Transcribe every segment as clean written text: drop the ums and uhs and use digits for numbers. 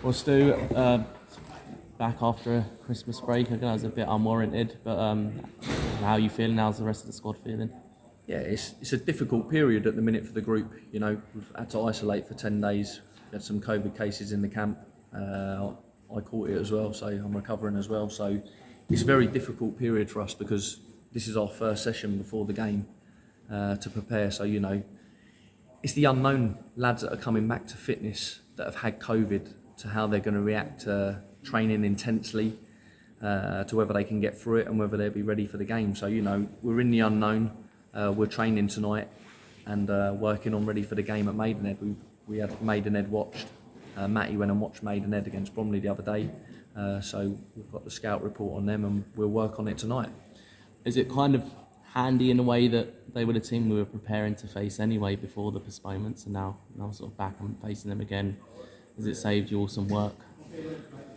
Well, Stu, back after a Christmas break, I think that was a bit unwarranted, but how are you feeling? How's the rest of the squad feeling? Yeah, it's a difficult period at the minute for the group. You know, we've had to isolate for 10 days. We had some COVID cases in the camp. I caught it as well, so I'm recovering as well. So it's a very difficult period for us because this is our first session before the game to prepare. So, you know, it's the unknown lads that are coming back to fitness that have had COVID to how they're going to react to training intensely, to whether they can get through it and whether they'll be ready for the game. So, you know, we're in the unknown. We're training tonight and working on ready for the game at Maidenhead. We had Maidenhead watched. Matty went and watched Maidenhead against Bromley the other day. So we've got the scout report on them and we'll work on it tonight. Is it kind of handy in a way that they were the team we were preparing to face anyway before the postponements, and now sort of back and facing them again? Has it saved you all some work?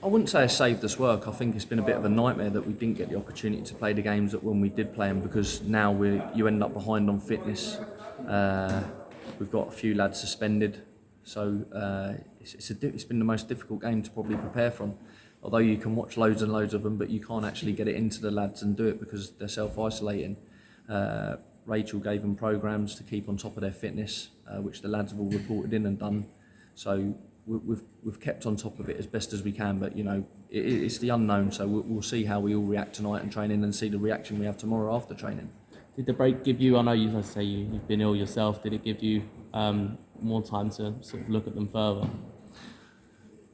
I wouldn't say it saved us work. I think it's been a bit of a nightmare that we didn't get the opportunity to play the games that when we did play them, because now you end up behind on fitness. We've got a few lads suspended, so it's been the most difficult game to probably prepare from. Although you can watch loads and loads of them, but you can't actually get it into the lads and do it because they're self-isolating. Rachel gave them programmes to keep on top of their fitness, which the lads have all reported in and done. So we've kept on top of it as best as we can, but you know it's the unknown. So we'll see how we all react tonight in training and see the reaction we have tomorrow after training. Did the break give you? I know you've been ill yourself. Did it give you more time to sort of look at them further?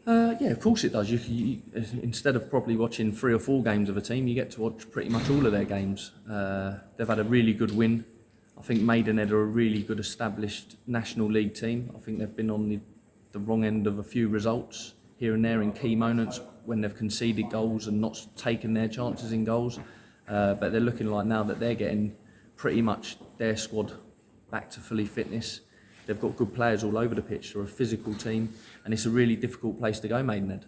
Yeah, of course it does. You instead of probably watching 3 or 4 games of a team, you get to watch pretty much all of their games. They've had a really good win. I think Maidenhead are a really good established National League team. I think they've been on the wrong end of a few results here and there in key moments when they've conceded goals and not taken their chances in goals. But they're looking like now that they're getting pretty much their squad back to fully fitness. They've got good players all over the pitch. They're a physical team, and it's a really difficult place to go, Maidenhead.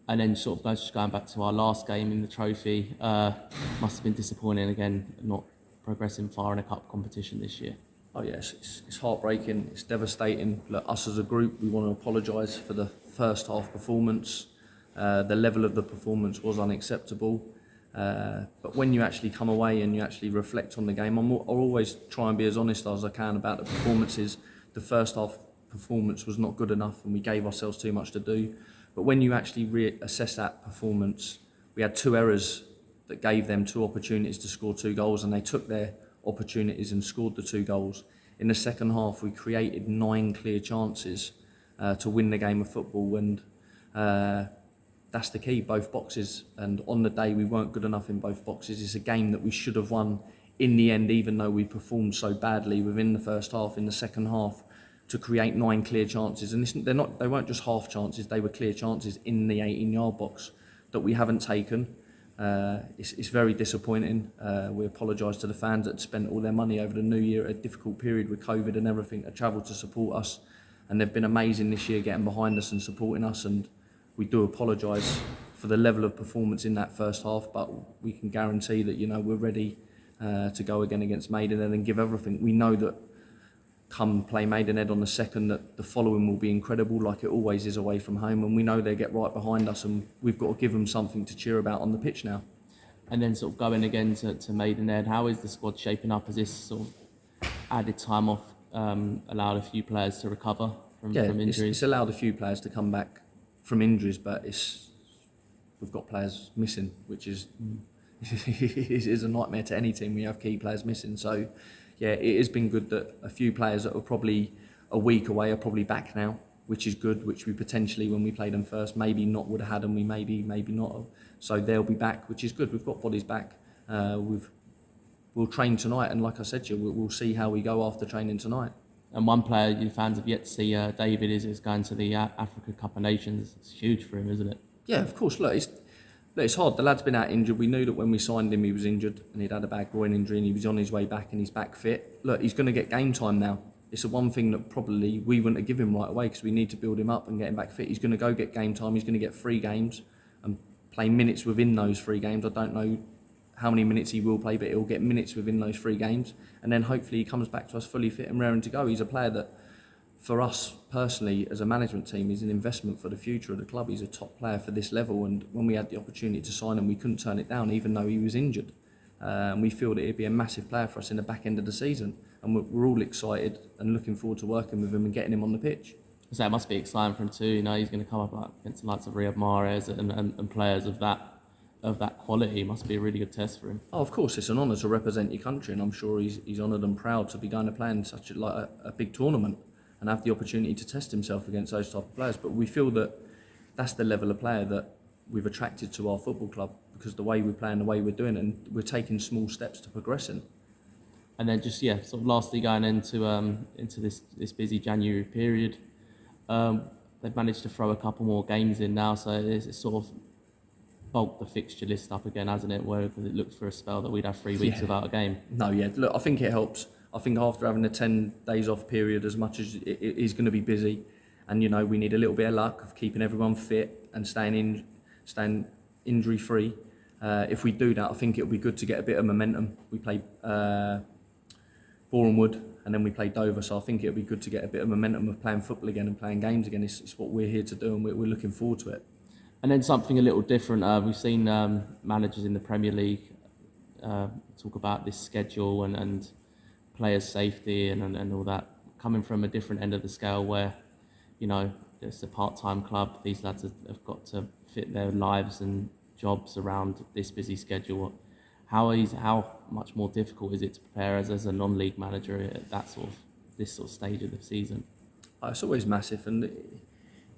And then sort of just going back to our last game in the trophy, must have been disappointing again, not progressing far in a cup competition this year. Oh yes, it's heartbreaking, it's devastating. Look, us as a group, we want to apologise for the first half performance. The level of the performance was unacceptable. But when you actually come away and you actually reflect on the game, I'll always try and be as honest as I can about the performances. The first half performance was not good enough and we gave ourselves too much to do. But when you actually reassess that performance, we had 2 errors that gave them 2 opportunities to score 2 goals, and they took their opportunities and scored the 2 goals. In the second half, we created 9 clear chances to win the game of football, and that's the key, both boxes. And on the day, we weren't good enough in both boxes. It's a game that we should have won in the end, even though we performed so badly within the first half. In the second half, to create 9 clear chances, and they weren't just half chances, they were clear chances in the 18-yard box that we haven't taken. It's very disappointing. We apologise to the fans that spent all their money over the New Year at a difficult period with COVID and everything to travel to support us, and they've been amazing this year getting behind us and supporting us, and we do apologise for the level of performance in that first half, but we can guarantee that, you know, we're ready to go again against Maidenhead and give everything. We know that come play Maidenhead on the 2nd, that the following will be incredible, like it always is away from home, and we know they get right behind us, and we've got to give them something to cheer about on the pitch now. And then sort of going again to Maidenhead, how is the squad shaping up? Has this sort of added time off allowed a few players to recover from injuries? It's allowed a few players to come back from injuries, but we've got players missing, which is is a nightmare to any team. We have key players missing, so yeah, it has been good that a few players that were probably a week away are probably back now, which is good, which we potentially, when we played them first, maybe not would have had, and we maybe not have. So they'll be back, which is good. We've got bodies back. We'll train tonight, and like I said to you, we'll see how we go after training tonight. And one player you fans have yet to see, David, is going to the Africa Cup of Nations. It's huge for him, isn't it? Yeah, of course. Look, it's hard. The lad's been out injured. We knew that when we signed him, he was injured and he'd had a bad groin injury, and he was on his way back and he's back fit. Look, he's going to get game time now. It's the one thing that probably we wouldn't have given him right away because we need to build him up and get him back fit. He's going to go get game time. He's going to get 3 games and play minutes within those 3 games. I don't know how many minutes he will play, but he'll get minutes within those 3 games. And then hopefully he comes back to us fully fit and raring to go. He's a player that for us personally as a management team, he's an investment for the future of the club. He's a top player for this level, and when we had the opportunity to sign him, we couldn't turn it down, even though he was injured. And we feel that he'd be a massive player for us in the back end of the season, and we're all excited and looking forward to working with him and getting him on the pitch. So it must be exciting for him too. You know, he's going to come up like against the likes of Riyad Mahrez and players of that quality. It must be a really good test for him. Oh, of course, it's an honour to represent your country, and I'm sure he's honoured and proud to be going to play in such a big tournament and have the opportunity to test himself against those type of players. But we feel that that's the level of player that we've attracted to our football club, because the way we play and the way we're doing it, and we're taking small steps to progressing. And then just sort of lastly going into this busy January period, they've managed to throw a couple more games in now, so it's sort of bulked the fixture list up again, hasn't it? Where it looked for a spell that we'd have 3 weeks without a game. No, yeah, look, I think it helps. I think after having a 10 days off period, as much as it is going to be busy, and you know we need a little bit of luck of keeping everyone fit and staying injury free. If we do that, I think it'll be good to get a bit of momentum. We play Bournemouth and then we play Dover, so I think it'll be good to get a bit of momentum of playing football again and playing games again. It's what we're here to do, and we're looking forward to it. And then something a little different. We've seen managers in the Premier League talk about this schedule and players' safety and all that, coming from a different end of the scale where, you know, it's a part-time club. These lads have got to fit their lives and jobs around this busy schedule. How much more difficult is it to prepare as a non-league manager at this sort of stage of the season? It's always massive, and it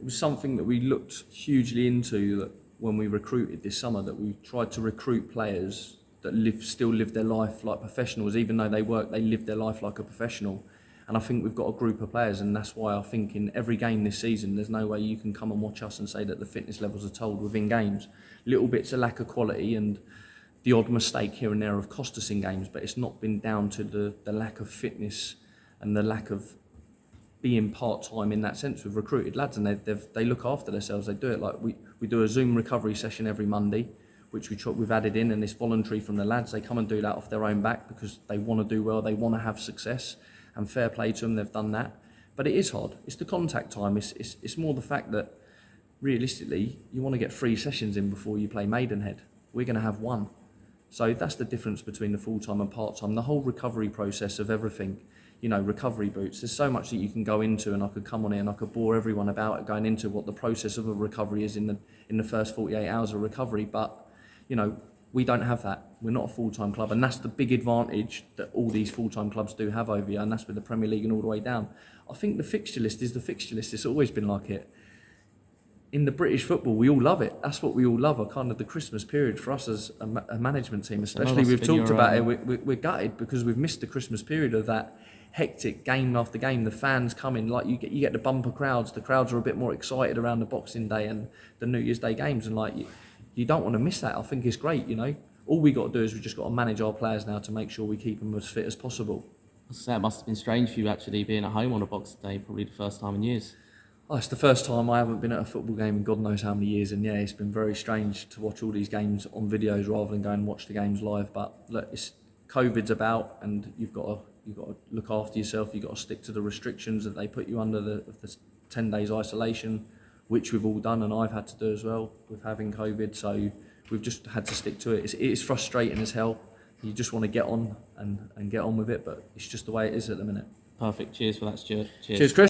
was something that we looked hugely into that when we recruited this summer, that we tried to recruit players that still live their life like professionals. Even though they live their life like a professional. And I think we've got a group of players, and that's why I think in every game this season, there's no way you can come and watch us and say that the fitness levels are told within games. Little bits of lack of quality and the odd mistake here and there have cost us in games, but it's not been down to the lack of fitness and the lack of being part-time in that sense. We've recruited lads and they look after themselves. They do it like we do a Zoom recovery session every Monday, which we've added in, and it's voluntary from the lads. They come and do that off their own back because they want to do well, they want to have success, and fair play to them, they've done that. But it is hard. It's the contact time. It's more the fact that realistically you want to get 3 sessions in before you play Maidenhead. We're going to have 1. So that's the difference between the full-time and part-time. The whole recovery process of everything, you know, recovery boots. There's so much that you can go into, and I could come on here and I could bore everyone about it, going into what the process of a recovery is in the first 48 hours of recovery. But, you know, we don't have that. We're not a full-time club, and that's the big advantage that all these full-time clubs do have over you, and that's with the Premier League and all the way down. I think the fixture list is the fixture list. It's always been like it. In the British football, we all love it. That's what we all love, a kind of the Christmas period for us as a management team, especially. We've talked about it. We're gutted because we've missed the Christmas period of that hectic game after game. The fans coming, like you get the bumper crowds. The crowds are a bit more excited around the Boxing Day and the New Year's Day games, and like you don't want to miss that. I think it's great. You know, all we got to do is we just got to manage our players now to make sure we keep them as fit as possible. I say it must have been strange for you actually being at home on a Boxing Day, probably the first time in years. Oh, it's the first time I haven't been at a football game in God knows how many years, and yeah, it's been very strange to watch all these games on videos rather than go and watch the games live. But look, COVID's about, and you've got to look after yourself. You've got to stick to the restrictions that they put you under, the 10 days isolation, which we've all done, and I've had to do as well with having COVID. So we've just had to stick to it. It's frustrating as hell. You just want to get on and get on with it, but it's just the way it is at the minute. Perfect. Cheers for that, Stuart. Cheers, Chris.